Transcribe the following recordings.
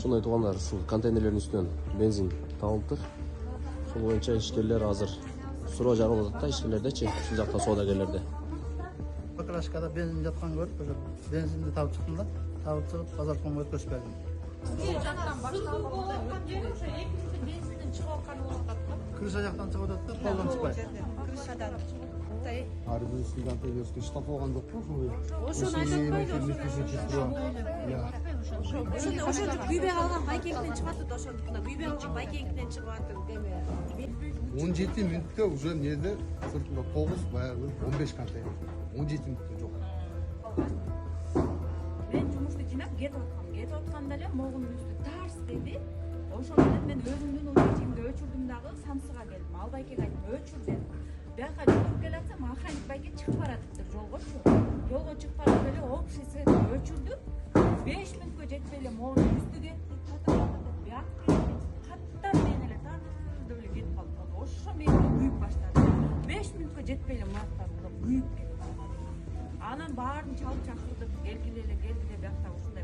Ушундай туугандар, ушул контейнерлердин үстүнөн бензин табылыптыр. Ошол боюнча ишкерлер азыр суроо жаргалап атат да, ишкерлердечи, ушул жакта соодагерлерде. Покрашкада бензин жаткан көрүп, ошо бензинди табып чыктым да, табып чыгып базаркомго өткөзүп бердим. Крыша жактан чыгып атат да, полдон чыкпай. Крышадан Ары бирisi контейнерде штаб болгон жокпу ошол? ошону айтпайбы ошо күйбөй калган байкеңден чыгып атат, ошондуктан күйбөй калган байкеңден чыгып атат деме. 17 мүнөттө уже эмнеде сыртында 9 баягы 15 контейнер. 17 мүнөттө жок. Мен жумушту жинап кетип атканда эле могунун үстү тарс деди. Ошол менен мен өзүмдүн учетимди өчүрдүм дагы, Самсыга келдим. Ал байкеге айттым, өчүр дедим. Бияка жүрүп келатсам, механик байке чыгып баратыптыр жолгочу. Жолго чыгып барып эле общий свет өчүрдүм. 5 мүнөткө жетпей эле могунун үстү кетти. Бияк каттан мен эле деп эле кетип калдым. Ошо мени күйүп баштады. 5 мүнөткө жетпей эле мураттап күйүп кетип калдым. Анан баарын чалып чакырдык, келди эле биякта ушундай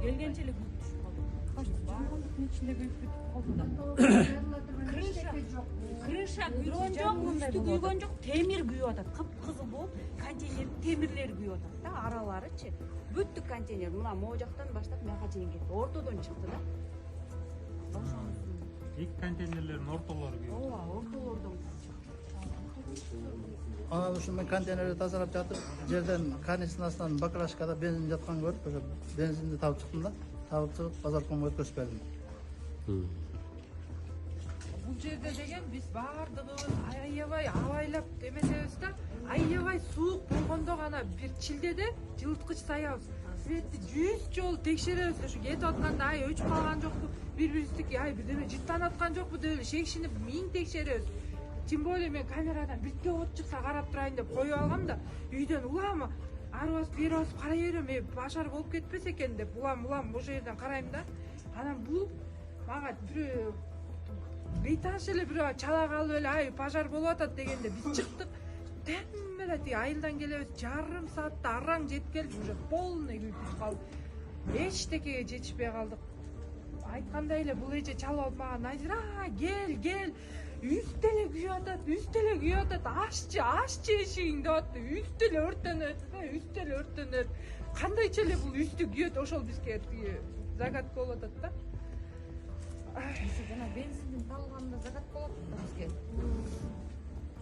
келгенче эле күйүп түшүп калдым. Баардыгынын ичинде күйүп кетип калдым да. Крыша күйгөн жок, үстү күйгөн жок, темир күйүп атат. Кыпкызыл болуп, контейнер темирлери күйүп атат да, араларычы. Бүттүк контейнер мына могу жактан баштап мияка чейин кетти. Ортодон чыкты да. Эки контейнерлердин ортолору күйүп. Ооба, ортолордон. Анан ушул мен контейнерди тазалап жатып, жерден канистрасынан баклажкада бензин жаткан көрүп, ошо бензинди табып чыктым да, табып чыгып базаркомго өткөзүп бердим. Бул жерде деген биз баардыгыбыз аябай абайлап эмесебиз да, аябай суук болгондо гана бир чилдеде жылыткыч саябыз. Светти 100 жолу текшеребиз, ошо кетип атканда ай өчүп калган жокпу, бири-бириздики ай бирдеме жыттанып аткан жокпу деп эле шекшинип миң текшеребиз. Тем более мен камерадан бирке от чыкса карап турайын деп коюп алгам да, үйдөн улам ары басып бери басып карай берем, башар болуп кетпесе экен деп улам ошол жерден карайм да. Анан бул мага бир бейтанш эле бирөө чала калып эле ай пожар болуп атат дегенде биз чыктык. Темме эле тиги айылдан келебиз, жарым саатта араң жетип келдик, уже полный күйүп түшүп калдык. Эчтекеге жетишпей калдык. Айткандай эле бул эже чалып алып мага Назира, кел. Үст эле күйүп атат, ашчы эшигиң деп атты. Үст эле өрттөнөт. Кандайча эле бул үстү күйөт, ошол бизге загадка болуп атат да. Жана бензиндин табылганында загадка болот да бизге.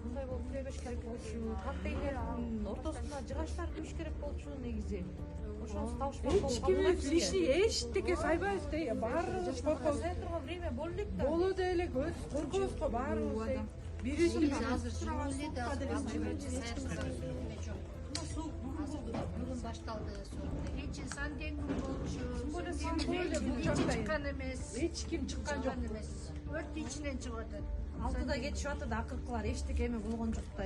Мындай болуп келбеш керек болчу. Контейнердин ортосуна жыгачтар күйүш керек болчу негизи. Ошону табышпак Эчкимиз лишний эчтеке сайбайбыз да, баарыбыз коркобуз. Время болду элек да. Болот эле көз коркобуз го баарыбыз. Бири-бири Бүгүн башталды соң. Эчин санден күн болчу. Чыккан эмес. эч ким чыккан жок. Өрт ичинен чыгып атат. 6да кетишип атат, акыркылар эчтеке эме болгон жок да.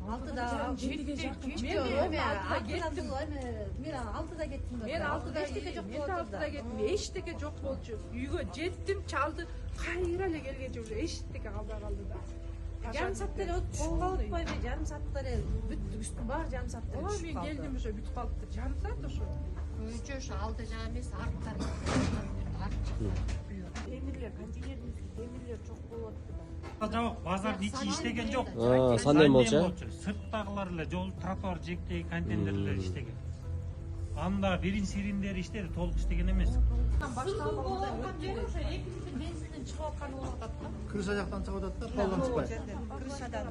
6да жетиге жакын. мен 6да кеттим да. Мен 6да кеттим. Эчтеке жок болчу. Үйгө жеттим, чалды. Кайра эле келгенче уже эчтеке калбай калды да. Жарым саатта эле өтүп калбайбы? Жарым саатта эле бүттүк үстүн баары жарым саатта эле. Ооба, мен келдим уже бүтүп калыптыр. Жарым саат ошо. Көйчө ошо алды жагы эмес, арттан. Темирлер, контейнердин темирлер чок болуп атты да. Жок, базардын ичи иштеген жок. Санден болчу. Сырттагылар эле жол, тротуар жектеги контейнерлер иштеген. Анда бирин-сириндери иштеди, толук иштеген эмес. Чыгып аткан болуп атат да. Крыша жактан чыгып атат да, полдон чыкпай. Крышадан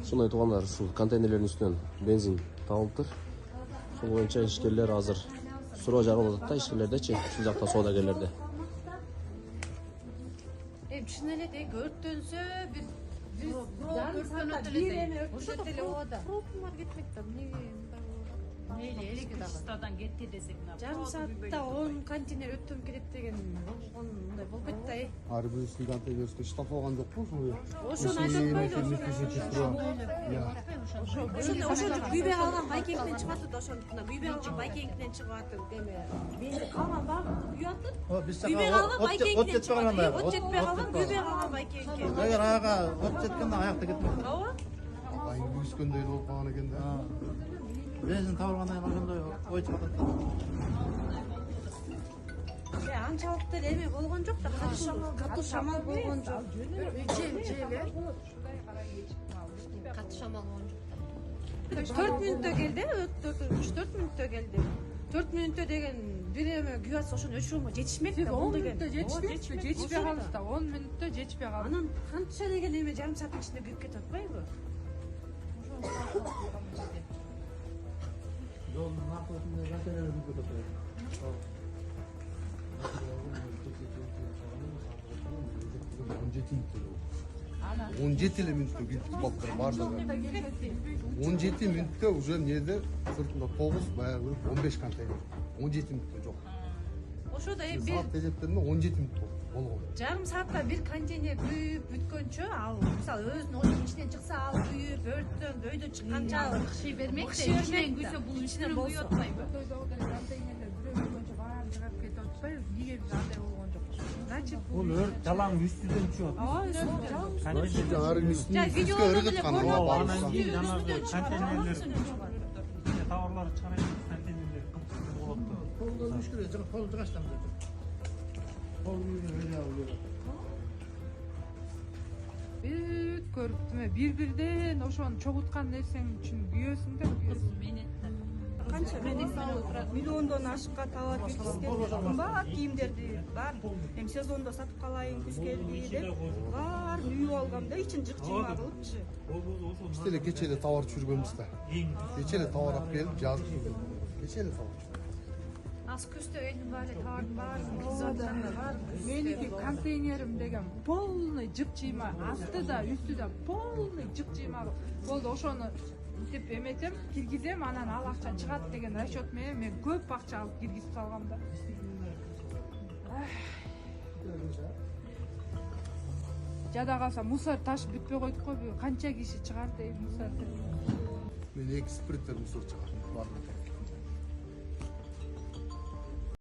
Ушундай туугандар, ушул контейнерлердин үстүнөн бензин табылыптыр. Ошол боюнча ишкерлер азыр суроо жаргалап атат да, ишкерлердечи, ушул жакта соодагерлерде. чын эле деги өрттөнсө бир өрттөнөт эле ошол эле оода. Пропулар кетмек да. Мейли электричестводан кетти десек мына. Жарым саатта 10 контейнер өттөн келет деген мындай болбойт да. Ары бирisi контейнерде штаб болгон жокпу ошол? Ошону айтпайбы ошо күйбөй калган байкеңден чыгып атат, ошондуктан күйбөй калган байкеңден чыгып атат деме. Мен калган баары күйүп атат. Биз Күйбөй калган байкеңден от жетпей калган от жетпей калган күйбөй калган байкеңге. Эгер ага от жеткенде аякта кетмек. Ооба. Айын күйүскөндөй болуп калган экен да. бензин табылгандан кийин ошондой ой чыгып атат. Анчалык деле эме болгон жок да, катуу шамал болгон жок. Катты шамал болгон жок. 4 мүнөттө келди, 3-4 мүнөттө келди. 4 мүнөттө деген бир эме күйүп атса ошону өчүрүүгө жетишмек да, 10 болду экен. мүнөттө жетишпейт, жетишпей калды да. 10 мүнөттө жетишпей калды. Анан канча деген эме жарым сааттын ичинде күйүп кетип атпайбы? Жолдун акыбытында контейнерлер күйүп атат. 17 эле мүнөттө кетип калыптыр баардыгы. 17 мүнөттө уже эмнеде сыртында 9 баягы 15 контейнер. 17 мүнөттө жок. Ошодо бир Саат эсептегенде 17 мүнөт болгон. жарым саатта бир контейнер күйүп бүткөнчө, ал мисалы өзүнүн оюнун ичинен чыкса, ал күйүп, өрттөн, дөйдөн чыкканча Быкшый бермек да, Быкшый ичинен бермек күйсө да. бул Ичинен үстүнөн болсо. күйүп атпайбы? Тойдогудай контейнерлер бирөө жүргөнчө баары жыгап кетип атпайбы? Эмнеге бизде андай болгон жок? Значит, Бул өрт жалаң үстүдөн чыгат. Жанагы үстүнө ыргыткан ала Анан барып. кийин жанагы контейнерлер товарлар чыгарайын контейнерлер болот. Колдо мүшкүл, кол жыгачтан берет. Кол күйүнө эле алып. бүт көрүптүмө бир-бирден ошону чогулткан нерсең үчүн күйөсүң да күйөсүң. Канча миллиондон ашыкка товар жеткизген кымбат кийимдерди бар эми сезондо сатып калайын күз келди деп баарын үйүп алгам да ичин жык-жыйма кылыпчы. Биз деле кече эле товар түшүргөнбүз да. Кече эле товар алып келип жазып жүргөн. Кече эле товар. Аз көстөгөндүн баары товардын баарын киргизатканда бар. Меники контейнерим деген полный жык-жыйма, асты да үстү да полный жык-жыйма болду. Ошону деп эметем, киргизем, анан ал акча чыгат деген расчет менен мен көп акча алып киргизип салгам да. Жада калса мусор ташып бүтпөй койдук го, канча киши чыгар дейм мусор. Мен 2 сприттер мусор чыгардым.